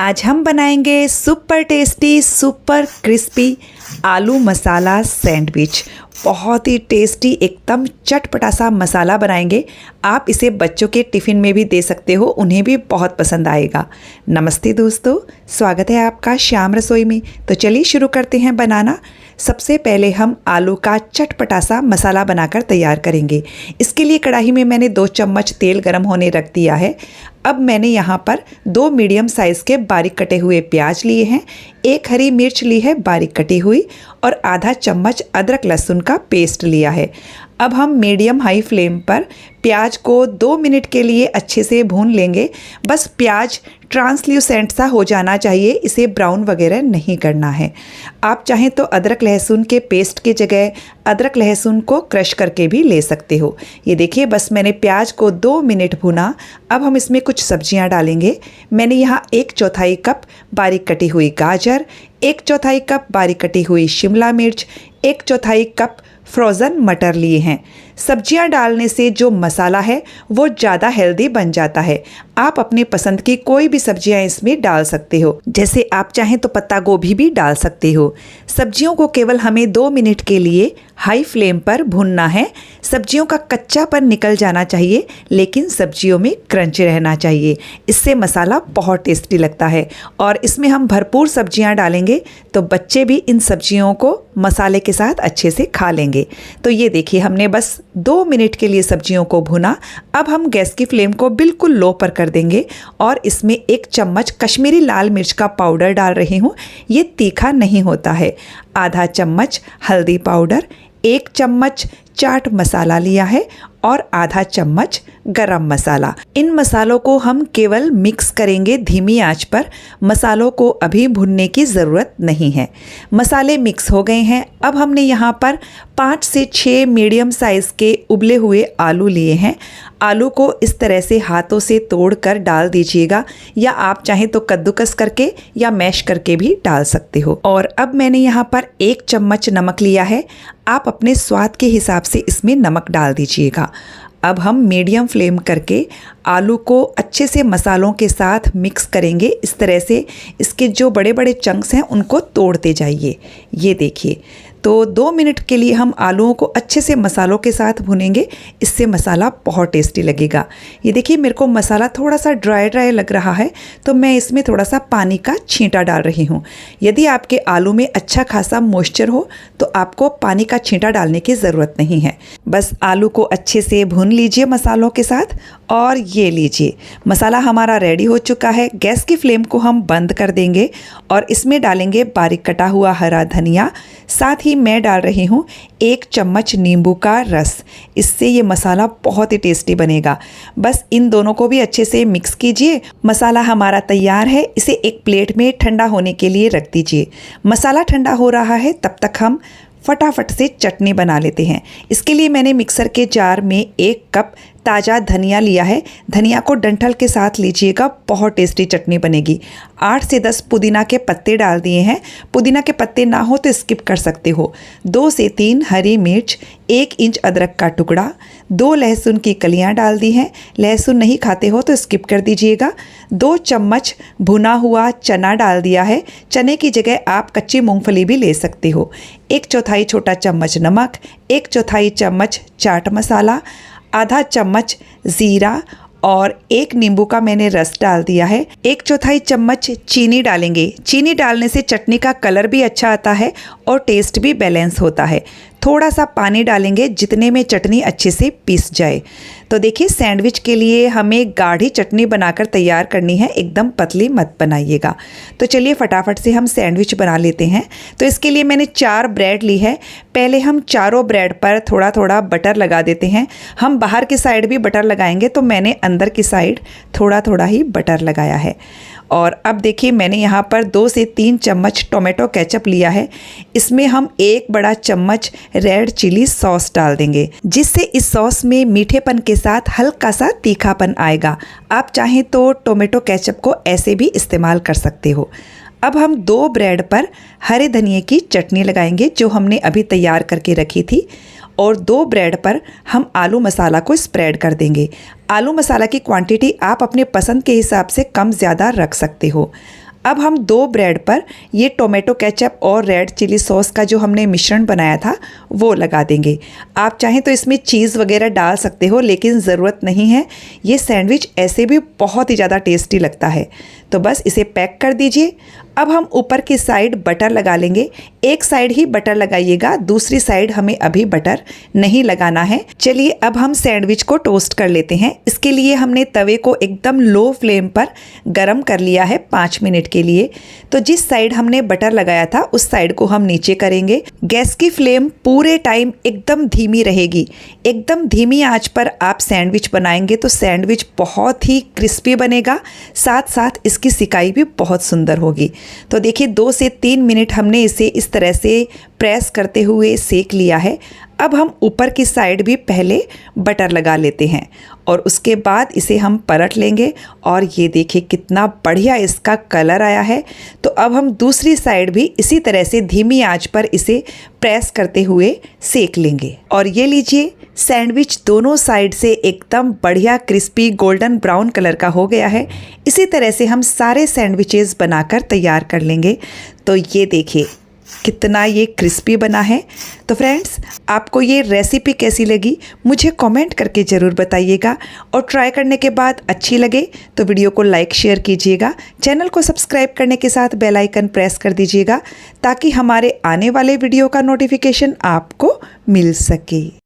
आज हम बनाएंगे सुपर टेस्टी सुपर क्रिस्पी आलू मसाला सैंडविच। बहुत ही टेस्टी एकदम चटपटा सा मसाला बनाएंगे। आप इसे बच्चों के टिफ़िन में भी दे सकते हो, उन्हें भी बहुत पसंद आएगा। नमस्ते दोस्तों, स्वागत है आपका श्याम रसोई में। तो चलिए शुरू करते हैं बनाना। सबसे पहले हम आलू का चटपटा सा मसाला बनाकर तैयार करेंगे। इसके लिए कढ़ाई में मैंने 2 चम्मच तेल गरम होने रख दिया है। अब मैंने यहाँ पर 2 मीडियम साइज़ के बारीक कटे हुए प्याज लिए हैं, 1 हरी मिर्च ली है बारीक कटी हुई और आधा चम्मच अदरक लहसुन का पेस्ट लिया है। अब हम मीडियम हाई फ्लेम पर प्याज को 2 मिनट के लिए अच्छे से भून लेंगे। बस प्याज ट्रांसल्यूसेंट सा हो जाना चाहिए, इसे ब्राउन वगैरह नहीं करना है। आप चाहें तो अदरक लहसुन के पेस्ट की जगह अदरक लहसुन को क्रश करके भी ले सकते हो। ये देखिए, बस मैंने प्याज को 2 मिनट भुना। अब हम इसमें कुछ सब्जियां डालेंगे। मैंने यहाँ 1/4 कप बारीक कटी हुई गाजर, 1/4 कप बारीक कटी हुई शिमला मिर्च, 1/4 कप फ्रोज़न मटर लिए हैं। सब्जियां डालने से जो मसाला है वो ज़्यादा हेल्दी बन जाता है। आप अपनी पसंद की कोई भी सब्जियां इसमें डाल सकते हो, जैसे आप चाहें तो पत्ता गोभी भी डाल सकते हो। सब्जियों को केवल हमें 2 मिनट के लिए हाई फ्लेम पर भूनना है। सब्जियों का कच्चापन निकल जाना चाहिए, लेकिन सब्जियों में क्रंच रहना चाहिए। इससे मसाला बहुत टेस्टी लगता है और इसमें हम भरपूर सब्जियां डालेंगे तो बच्चे भी इन सब्जियों को मसाले के साथ अच्छे से खा लेंगे। तो ये देखिए, हमने बस 2 मिनट के लिए सब्जियों को भुना। अब हम गैस की फ्लेम को बिल्कुल लो पर कर देंगे और इसमें 1 चम्मच कश्मीरी लाल मिर्च का पाउडर डाल रही हूँ। ये तीखा नहीं होता है। आधा चम्मच हल्दी पाउडर, 1 चम्मच चाट मसाला लिया है और आधा चम्मच गरम मसाला। इन मसालों को हम केवल मिक्स करेंगे धीमी आंच पर। मसालों को अभी भुनने की ज़रूरत नहीं है। मसाले मिक्स हो गए हैं। अब हमने यहाँ पर 5 से 6 मीडियम साइज़ के उबले हुए आलू लिए हैं। आलू को इस तरह से हाथों से तोड़कर डाल दीजिएगा, या आप चाहें तो कद्दूकस करके या मैश करके भी डाल सकते हो। और अब मैंने यहाँ पर 1 चम्मच नमक लिया है। आप अपने स्वाद के हिसाब से इसमें नमक डाल दीजिएगा। अब हम मीडियम फ्लेम करके आलू को अच्छे से मसालों के साथ मिक्स करेंगे। इस तरह से इसके जो बड़े बड़े चंक्स हैं उनको तोड़ते जाइए। ये देखिए, तो 2 मिनट के लिए हम आलूओं को अच्छे से मसालों के साथ भुनेंगे। इससे मसाला बहुत टेस्टी लगेगा। ये देखिए, मेरे को मसाला थोड़ा सा ड्राई लग रहा है, तो मैं इसमें थोड़ा सा पानी का छींटा डाल रही हूँ। यदि आपके आलू में अच्छा खासा मॉइस्चर हो तो आपको पानी का छींटा डालने की ज़रूरत नहीं है। बस आलू को अच्छे से भून लीजिए मसालों के साथ। और ये लीजिए, मसाला हमारा रेडी हो चुका है। गैस की फ्लेम को हम बंद कर देंगे और इसमें डालेंगे बारीक कटा हुआ हरा धनिया। साथ ही मैं डाल रही हूँ 1 चम्मच नींबू का रस। इससे ये मसाला बहुत ही टेस्टी बनेगा। बस इन दोनों को भी अच्छे से मिक्स कीजिए। मसाला हमारा तैयार है। इसे एक प्लेट में ठंडा होने के लिए रख दीजिए। मसाला ठंडा हो रहा है, तब तक हम फटाफट से चटनी बना लेते हैं। इसके लिए मैंने मिक्सर के जार में 1 कप ताज़ा धनिया लिया है। धनिया को डंठल के साथ लीजिएगा, बहुत टेस्टी चटनी बनेगी। 8 से 10 पुदीना के पत्ते डाल दिए हैं। पुदीना के पत्ते ना हो तो स्किप कर सकते हो। 2 से 3 हरी मिर्च, 1 इंच अदरक का टुकड़ा, 2 लहसुन की कलियां डाल दी हैं। लहसुन नहीं खाते हो तो स्किप कर दीजिएगा। 2 चम्मच भुना हुआ चना डाल दिया है। चने की जगह आप कच्ची मूंगफली भी ले सकते हो। 1/4 छोटा चम्मच नमक, 1/4 चम्मच चाट मसाला, आधा चम्मच ज़ीरा और 1 नींबू का मैंने रस डाल दिया है। 1/4 चम्मच चीनी डालेंगे। चीनी डालने से चटनी का कलर भी अच्छा आता है और टेस्ट भी बैलेंस होता है। थोड़ा सा पानी डालेंगे जितने में चटनी अच्छे से पीस जाए। तो देखिए, सैंडविच के लिए हमें गाढ़ी चटनी बनाकर तैयार करनी है, एकदम पतली मत बनाइएगा। तो चलिए फटाफट से हम सैंडविच बना लेते हैं। तो इसके लिए मैंने 4 ब्रेड ली है। पहले हम चारों ब्रेड पर थोड़ा थोड़ा बटर लगा देते हैं। हम बाहर की साइड भी बटर लगाएंगे, तो मैंने अंदर की साइड थोड़ा थोड़ा ही बटर लगाया है। और अब देखिए, मैंने यहाँ पर 2 से 3 चम्मच टोमेटो केचप लिया है। इसमें हम 1 बड़ा चम्मच रेड चिली सॉस डाल देंगे, जिससे इस सॉस में मीठेपन के साथ हल्का सा तीखापन आएगा। आप चाहें तो टोमेटो केचप को ऐसे भी इस्तेमाल कर सकते हो। अब हम 2 ब्रेड पर हरे धनिए की चटनी लगाएंगे, जो हमने अभी तैयार करके रखी थी। और 2 ब्रेड पर हम आलू मसाला को स्प्रेड कर देंगे। आलू मसाला की क्वांटिटी आप अपने पसंद के हिसाब से कम ज़्यादा रख सकते हो। अब हम 2 ब्रेड पर ये टोमेटो केचप और रेड चिली सॉस का जो हमने मिश्रण बनाया था वो लगा देंगे। आप चाहें तो इसमें चीज़ वगैरह डाल सकते हो, लेकिन ज़रूरत नहीं है। ये सैंडविच ऐसे भी बहुत ही ज़्यादा टेस्टी लगता है। तो बस इसे पैक कर दीजिए। अब हम ऊपर की साइड बटर लगा लेंगे। एक साइड ही बटर लगाइएगा, दूसरी साइड हमें अभी बटर नहीं लगाना है। चलिए अब हम सैंडविच को टोस्ट कर लेते हैं। इसके लिए हमने तवे को एकदम लो फ्लेम पर गरम कर लिया है 5 मिनट के लिए। तो जिस साइड हमने बटर लगाया था उस साइड को हम नीचे करेंगे। गैस की फ्लेम पूरे टाइम एकदम धीमी रहेगी। एकदम धीमी आंच पर आप सैंडविच बनाएंगे तो सैंडविच बहुत ही क्रिस्पी बनेगा, साथ साथ इसकी सिकाई भी बहुत सुंदर होगी। तो देखिए 2 से 3 मिनट हमने इसे इस तरह से प्रेस करते हुए सेक लिया है। अब हम ऊपर की साइड भी पहले बटर लगा लेते हैं और उसके बाद इसे हम पलट लेंगे और ये देखिए कितना बढ़िया इसका कलर आया है। तो अब हम दूसरी साइड भी इसी तरह से धीमी आंच पर इसे प्रेस करते हुए सेक लेंगे। और ये लीजिए सैंडविच दोनों साइड से एकदम बढ़िया क्रिस्पी गोल्डन ब्राउन कलर का हो गया है। इसी तरह से हम सारे सैंडविचेस बनाकर तैयार कर लेंगे। तो ये देखिए कितना ये क्रिस्पी बना है। तो फ्रेंड्स, आपको ये रेसिपी कैसी लगी मुझे कमेंट करके ज़रूर बताइएगा और ट्राई करने के बाद अच्छी लगे तो वीडियो को लाइक शेयर कीजिएगा। चैनल को सब्सक्राइब करने के साथ बेल आइकन प्रेस कर दीजिएगा ताकि हमारे आने वाले वीडियो का नोटिफिकेशन आपको मिल सके।